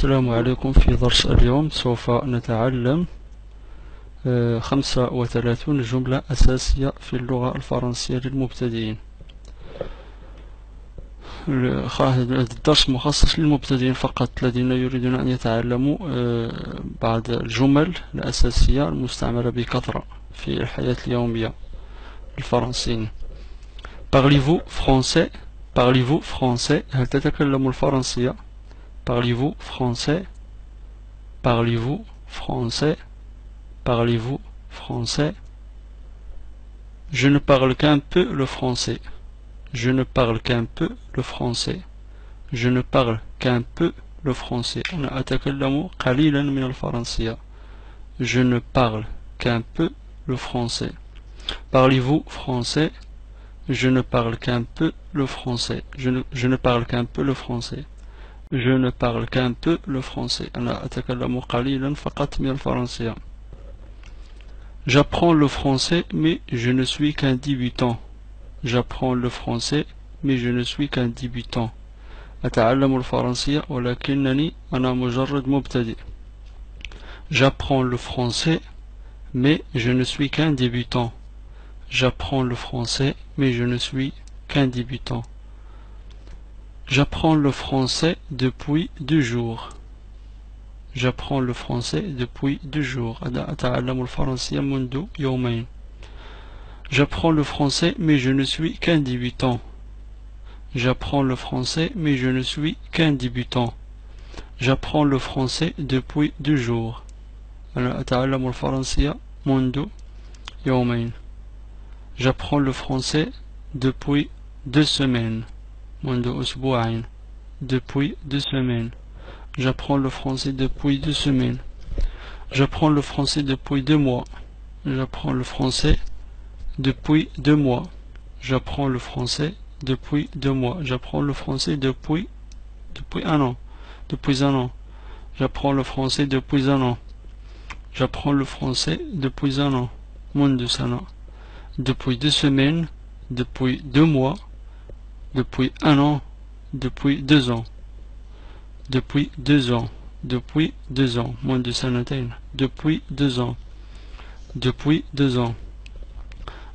السلام عليكم. في درس اليوم سوف نتعلم 35 جملة أساسية في اللغة الفرنسية للمبتدئين. هذا الدرس مخصص للمبتدئين فقط الذين يريدون أن يتعلموا بعض الجمل الأساسية المستعملة بكثرة في الحياة اليومية الفرنسيين. Parlez-vous français? Parlez-vous français? هل تتكلم الفرنسية؟ Parlez-vous français? Parlez-vous français? Parlez-vous français? Je ne parle qu'un peu le français. Je ne parle qu'un peu le français. Je ne parle qu'un peu le français. أنا أتكلم قليلا من الفرنسية. Je ne parle qu'un peu le français. Parlez-vous français? Je ne parle qu'un peu le français. Je ne parle qu'un peu le français. Je ne parle qu'un peu le français. أنا أتكلم قليلا فقط من الفرنسية. J'apprends le français mais je ne suis qu'un débutant. J'apprends le français mais je ne suis qu'un débutant. أتعلم الفرنسية ولكنني أنا مجرد مبتدئ. J'apprends le français mais je ne suis qu'un débutant. J'apprends le français mais je ne suis qu'un débutant. J'apprends le français depuis 2 jours. J'apprends le français depuis 2 jours. أتعلم الفرنسية منذ يومين. J'apprends le français mais je ne suis qu'un débutant. J'apprends le français mais je ne suis qu'un débutant. J'apprends le français depuis 2 jours. أنا أتعلم الفرنسية منذ يومين. J'apprends le français depuis 2 semaines. منذ أسبوعين. Depuis 2 semaines. J'apprends le français depuis 2 semaines. J'apprends le français depuis 2 mois. J'apprends le français depuis 2 mois. J'apprends le français depuis 2 mois. J'apprends le français depuis 1 an. Depuis 1 an. J'apprends le français depuis 1 an. J'apprends le français depuis 1 an. منذ سنة. Depuis 2 semaines. Depuis 2 mois. Depuis 1 an. Depuis 2 ans. Depuis 2 ans. Depuis 2 ans. Moins de سنتين. Depuis 2 ans. Depuis 2 ans.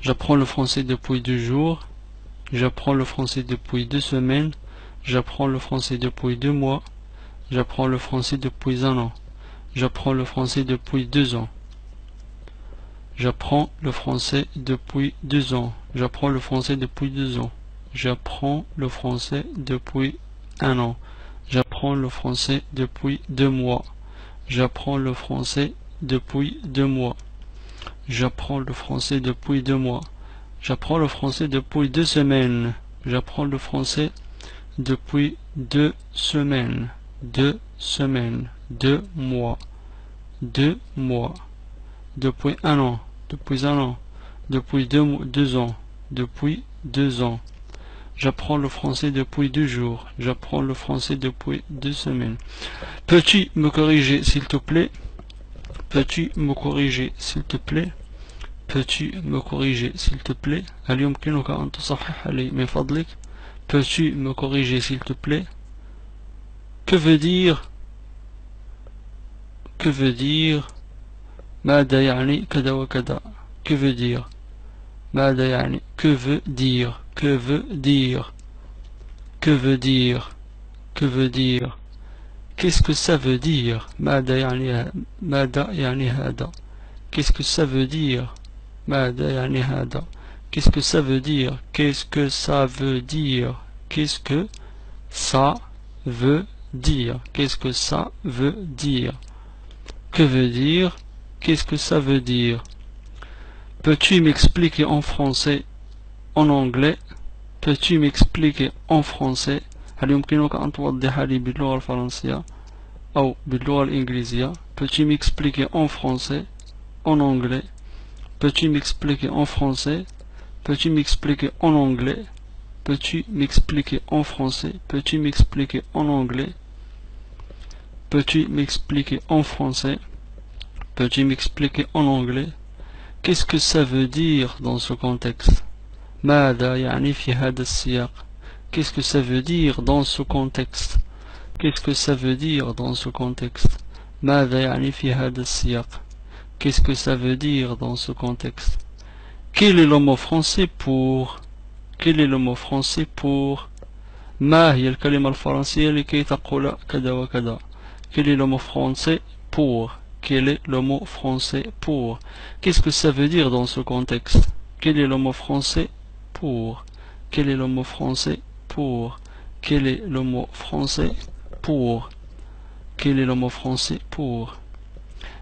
J'apprends le français depuis 2 jours. J'apprends le français depuis 2 semaines. J'apprends le français depuis 2 mois. J'apprends le français depuis 1 an. J'apprends le français depuis 2 ans. J'apprends le français depuis 2 ans. J'apprends le français depuis 2 ans. J'apprends le français depuis 1 an. J'apprends le français depuis 2 mois. J'apprends le français depuis 2 mois. J'apprends le français depuis 2 mois. J'apprends le français depuis 2 semaines. J'apprends le français depuis 2 semaines. 2 semaines. 2 mois. 2 mois. Depuis 1 an. Depuis 1 an. Depuis 2 ans. Depuis 2 ans. J'apprends le français depuis 2 jours. J'apprends le français depuis 2 semaines. Peux-tu me corriger s'il te plaît? Peux-tu me corriger s'il te plaît? Peux-tu me corriger s'il te plaît? هل يمكنك أن تصحح لي من فضلك? Peux-tu me corriger s'il te plaît? Que veut dire? Que veut dire? ماذا يعني كذا وكذا? Que veut dire? ماذا يعني? Que veut dire? Que veut dire? Que veut dire? Que veut dire? Qu'est-ce que ça veut dire? ماذا يعني هذا? Qu'est-ce que ça veut dire? ماذا يعني هذا? Qu'est-ce que ça veut dire? Qu'est-ce que ça veut dire? Qu'est-ce que ça veut dire? Qu'est-ce que ça veut dire? Que veut dire? Qu'est-ce que ça veut dire? Peux-tu m'expliquer en français, en anglais? Peux-tu m'expliquer en français? هل يمكنك أن توضح لي باللغة الفرنسية أو باللغة الإنجليزية؟ Peux-tu m'expliquer en français, en anglais? Peux-tu m'expliquer en français? Peux-tu m'expliquer en anglais? Peux-tu m'expliquer en français? Peux-tu m'expliquer en anglais? Peux-tu m'expliquer en français? Peux-tu m'expliquer en anglais? Qu'est-ce que ça veut dire dans ce contexte? ماذا يعني في هذا السياق? Qu'est-ce que ça veut dire dans ce contexte? Qu'est-ce que ça veut dire dans ce contexte? ماذا يعني في هذا السياق? Qu'est-ce que ça veut dire dans ce contexte? Quel est le mot français pour? Quel est le mot français pour? ما هي الكلمة الفرنسية لكي تقول كذا وكذا? Quel est le mot français pour? Quel est le mot français pour? Qu'est-ce que ça veut dire dans ce contexte? Quel est le mot français pour? Quel est le mot français pour? Quel est le mot français pour? Quel est le mot français pour?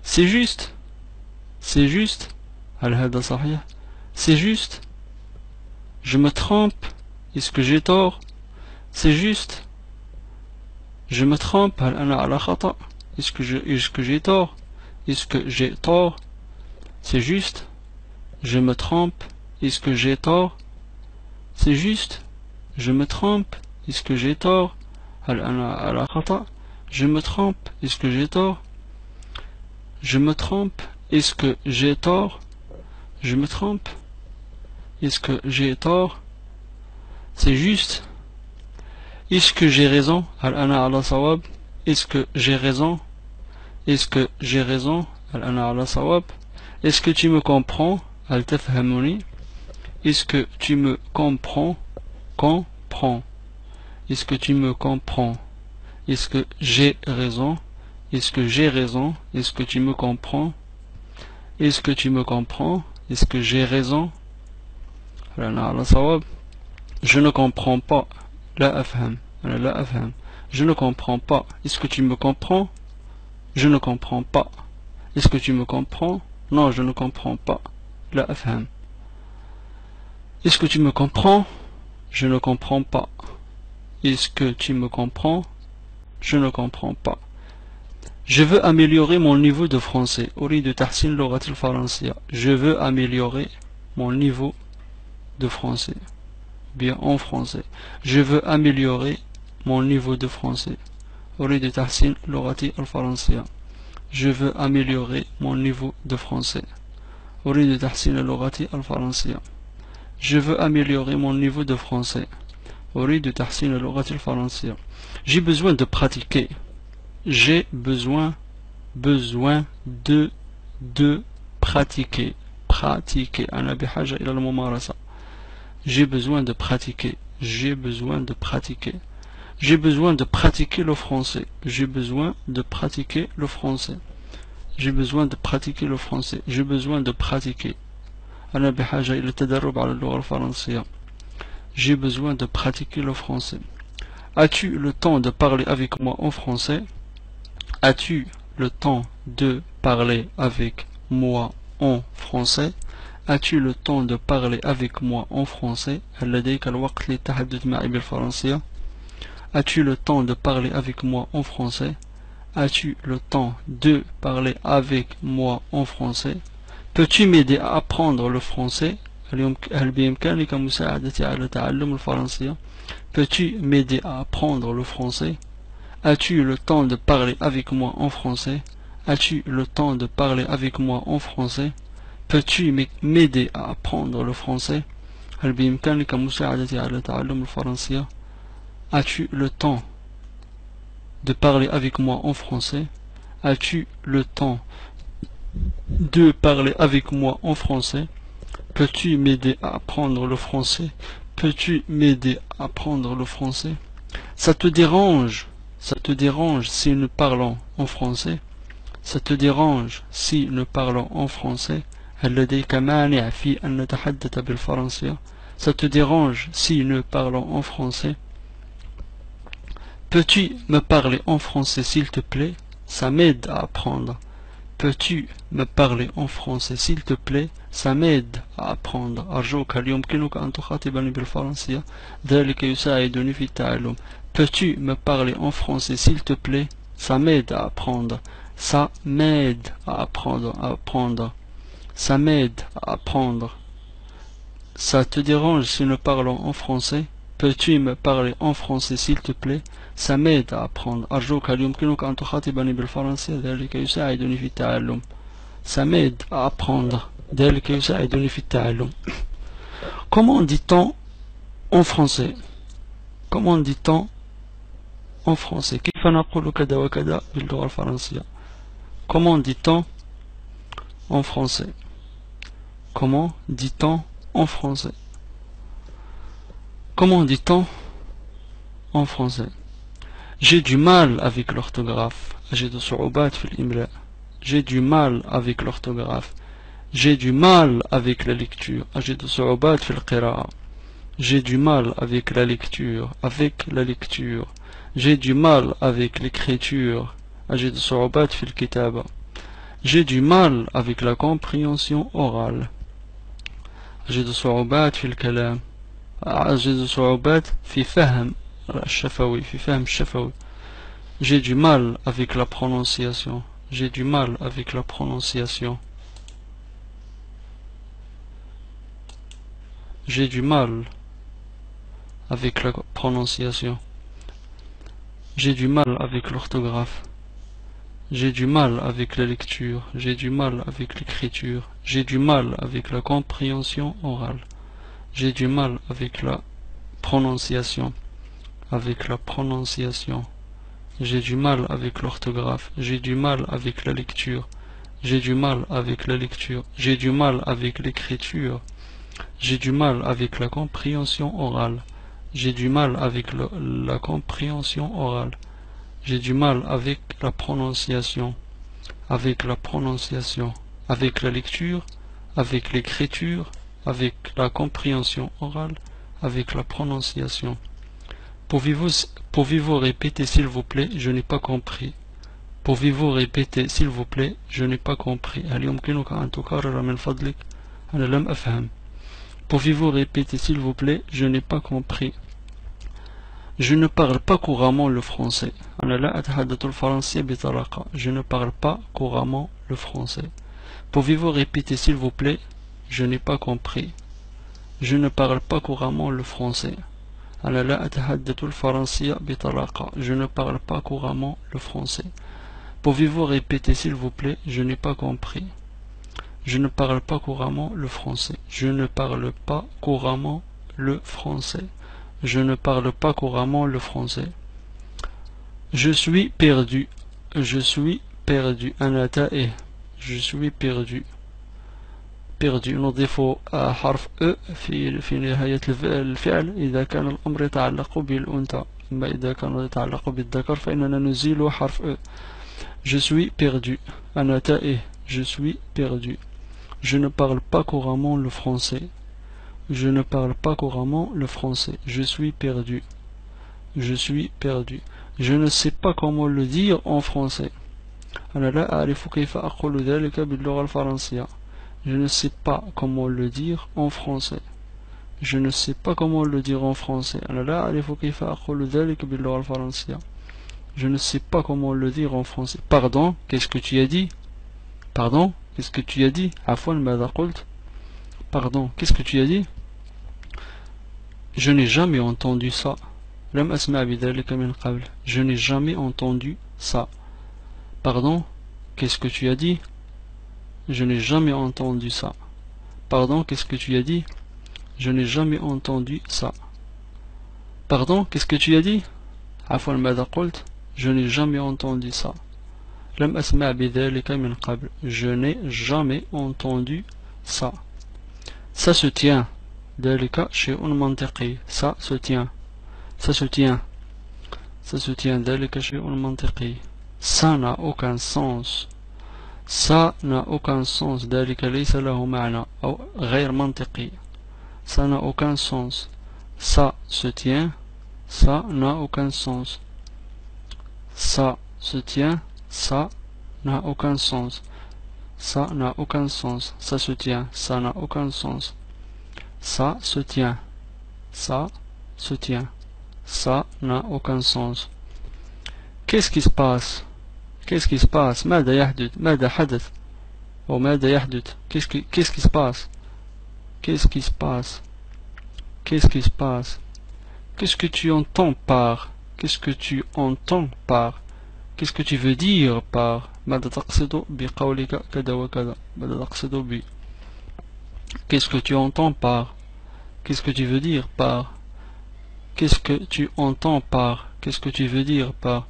C'est juste. C'est juste. هل هذا صحيح? C'est juste. Je me trompe. Est-ce que j'ai tort? C'est juste. Je me trompe. هل أنا على خطأ? Est-ce que j'ai tort? Est-ce que j'ai tort? C'est juste. Je me trompe. Est-ce que j'ai tort? C'est juste. Je me trompe. Est-ce que j'ai tort? هل أنا على خطأ? Je me trompe. Est-ce que j'ai tort? Je me trompe. Est-ce que j'ai tort? Je me trompe. Est-ce que j'ai tort? C'est juste. Est-ce que j'ai raison? هل أنا على صواب? Est-ce que j'ai raison? Est-ce que j'ai raison? هل أنا على صواب? Est-ce que tu me comprends? هل تفهمني? Est-ce que tu me comprends? Comprends. Est-ce que tu me comprends? Est-ce que j'ai raison? Est-ce que j'ai raison? Est-ce que tu me comprends? Est-ce que tu me comprends? Est-ce que j'ai raison? هل أنا على صواب? Je ne comprends pas. لا أفهم. أنا لا أفهم. Je ne comprends pas. Est-ce que tu me comprends? Je ne comprends pas. Est-ce que tu me comprends? Non, je ne comprends pas. لا أفهم. Est-ce que tu me comprends? Je ne comprends pas. Est-ce que tu me comprends? Je ne comprends pas. Je veux améliorer mon niveau de français. أريد تحسين لغتي الفرنسية. Je veux améliorer mon niveau de français. Bien en français. Je veux améliorer mon niveau de français. أريد تحسين لغتي الفرنسية. Je veux améliorer mon niveau de français. أريد تحسين لغتي الفرنسية. Je veux améliorer mon niveau de français. أريد تحسين لغتي الفرنسية. J'ai besoin de pratiquer. J'ai besoin de pratiquer. Pratiquer. أنا بحاجة إلى الممارسة. J'ai besoin de pratiquer. J'ai besoin de pratiquer. J'ai besoin de pratiquer le français. J'ai besoin de pratiquer le français. J'ai besoin de pratiquer le français. J'ai besoin de pratiquer. أنا بحاجة إلى التدرب على اللغة الفرنسية. J'ai besoin de pratiquer le français. As-tu le temps de parler avec moi en français? As-tu le temps de parler avec moi en français? As-tu le temps de parler avec moi en français? هل لديك الوقت للتحدث معي بالفرنسية? As-tu le temps de parler avec moi en français? As-tu le temps de parler avec moi en français? Peux-tu m'aider à apprendre le français? هل بإمكانك مساعدتي على تعلم الفرنسية? Peux-tu m'aider à apprendre le français? As-tu le temps de parler avec moi en français? As-tu le temps de parler avec moi en français? Peux-tu m'aider à apprendre le français? هل بإمكانك مساعدتي على تعلم الفرنسية? As-tu le temps de parler avec moi en français? As-tu le temps de parler avec moi en français? Peux-tu m'aider à apprendre le français? Peux-tu m'aider à apprendre le français? Ça te dérange si nous parlons en français? Ça te dérange si nous parlons en français? هل لديك مانع في أن نتحدث بالفرنسية? Ça te dérange si nous parlons en français? Peux-tu me parler en français s'il te plaît? Ça m'aide à apprendre. Peux-tu me parler en français s'il te plaît? Ça m'aide à apprendre. أرجوك هل يمكنك أن تخاطبني بالفرنسية؟ ذلك يساعدني في التعلم. Peux-tu me parler en français s'il te plaît? Ça m'aide à apprendre. Ça m'aide à apprendre. Ça m'aide à apprendre. Ça te dérange si nous parlons en français? Peux-tu me parler en français s'il te plaît? Ça m'aide à apprendre. أرجوك هل يمكنك أن تخاطبني بالفرنسية؟ ذلك يساعدني في التعلم. Ça m'aide à apprendre. ذلك يساعدني في التعلم. Comment dit-on en français? Comment dit-on en français. كيف نقول كذا وكذا باللغة الفرنسية. Comment dit-on en français? Comment dit-on en français? Comment dit-on en français? J'ai du mal avec l'orthographe. أجد صعوبات في الإملاء. J'ai du mal avec l'orthographe. J'ai du mal avec la lecture. أجد صعوبات في القراءة. J'ai du mal avec la lecture. Avec la lecture. J'ai du mal avec l'écriture. أجد صعوبات في الكتابة. J'ai du mal avec la compréhension orale. أجد صعوبات في الكلام. أجد صعوبات في فهم الشفوي. في فهم الشفوي. J'ai du mal avec la prononciation. J'ai du mal avec la prononciation. J'ai du mal avec la prononciation. J'ai du mal avec l'orthographe. J'ai du mal avec la lecture. J'ai du mal avec l'écriture. J'ai du mal avec la compréhension orale. J'ai du mal avec la prononciation. Avec la prononciation. J'ai du mal avec l'orthographe. J'ai du mal avec la lecture. J'ai du mal avec la lecture. J'ai du mal avec l'écriture. J'ai du mal avec la compréhension orale. J'ai du mal avec la compréhension orale. J'ai du mal avec la prononciation. Avec la prononciation. Avec la lecture. Avec l'écriture. Avec la compréhension orale. Avec la prononciation. Pouvez-vous répéter s'il vous plaît? Je n'ai pas compris. Pouvez-vous répéter s'il vous plaît? Je n'ai pas compris. هل يمكنك أن تكرر من فضلك؟ أنا لم أفهم. Pouvez-vous répéter s'il vous plaît? Je n'ai pas compris. Je ne parle pas couramment le français. أنا لا أتحدث الفرنسية بطلاقة. Je ne parle pas couramment le français. Pouvez-vous répéter s'il vous plaît? Je n'ai pas compris. Je ne parle pas couramment le français. أنا لا أتحدث الفرنسية بطلاقة. Je ne parle pas couramment le français. Pouvez-vous répéter s'il vous plaît? Je n'ai pas compris. Je ne parle pas couramment le français. Je ne parle pas couramment le français. Je ne parle pas couramment le français. Je suis perdu. Je suis perdu. أنا تائه. Je suis perdu. perdu. نضيف حرف أ في نهاية الفعل إذا كان الأمر يتعلق بالأنثى. أما إذا كان يتعلق بالذكر فإننا نزيل حرف أ. Je suis perdu. أنا تائه. Je suis perdu. Je ne parle pas couramment le français. Je ne parle pas couramment le français. Je suis perdu. Je suis perdu. Je ne sais pas comment le dire en français. أنا لا أعرف كيف أقول ذلك باللغة الفرنسية. Je ne sais pas comment le dire en français. Je ne sais pas comment le dire en français. أنا لا أعرف كيف أقول ذلك باللغة الفرنسية. Je ne sais pas comment le dire en français. Pardon, qu'est-ce que tu as dit? Pardon, qu'est-ce que tu as dit? عفوا ماذا قلت? Pardon, qu'est-ce que tu as dit? Je n'ai jamais entendu ça. لم أسمع بذلك من قبل. Je n'ai jamais entendu ça. Pardon, qu'est-ce que tu as dit? Je n'ai jamais entendu ça. Pardon, qu'est-ce que tu as dit? Je n'ai jamais entendu ça. Pardon, qu'est-ce que tu as dit? عفوا ماذا قلت? Je n'ai jamais entendu ça. لم أسمع بذلك من قبل. Je n'ai jamais entendu ça. Ça se tient. ذلك شيء منطقي. Ça se tient. Ça se tient. Ça se tient. ذلك شيء منطقي. Ça n'a aucun sens. Ça n'a aucun sens. ذلك ليس له معنى أو غير منطقي. Ça n'a aucun sens. Ça se tient. Ça n'a aucun sens. Ça se tient. Ça n'a aucun sens. Ça n'a aucun sens. Ça se tient. Ça n'a aucun sens. Ça se tient. Ça se tient. Ça n'a aucun sens. Qu'est-ce qui se passe? Qu'est-ce qui se passe? ماذا يحدث؟ ماذا حدث؟ أو ماذا يحدث؟ Qu'est-ce qui se passe? Qu'est-ce qui se passe? Qu'est-ce qui se passe? Qu'est-ce que tu entends par? Qu'est-ce que tu entends par? Qu'est-ce que tu veux dire par? ماذا تقصد بقولك كذا وكذا؟ ماذا تقصد ب؟ Qu'est-ce que tu entends par? Qu'est-ce que tu veux dire par? Qu'est-ce que tu entends par? Qu'est-ce que tu veux dire par?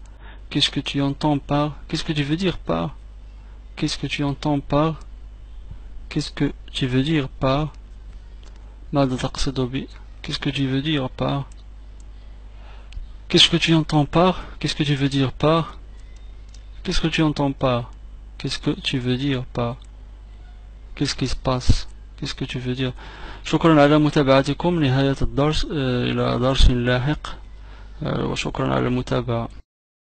Qu'est-ce que tu entends par? Qu'est-ce que tu veux dire par? Qu'est-ce que tu entends par? Qu'est-ce que tu veux dire par? ماذا تقصد ب? Qu'est-ce que tu veux dire par? Qu'est-ce que tu entends par? Qu'est-ce que tu veux dire par? Qu'est-ce que tu entends par? Qu'est-ce que tu veux dire par? Qu'est-ce qui se passe? Qu'est-ce que tu veux dire? شكرا على متابعتكم. نهاية الدرس. إلى درس لاحق. وشكرا على المتابعة.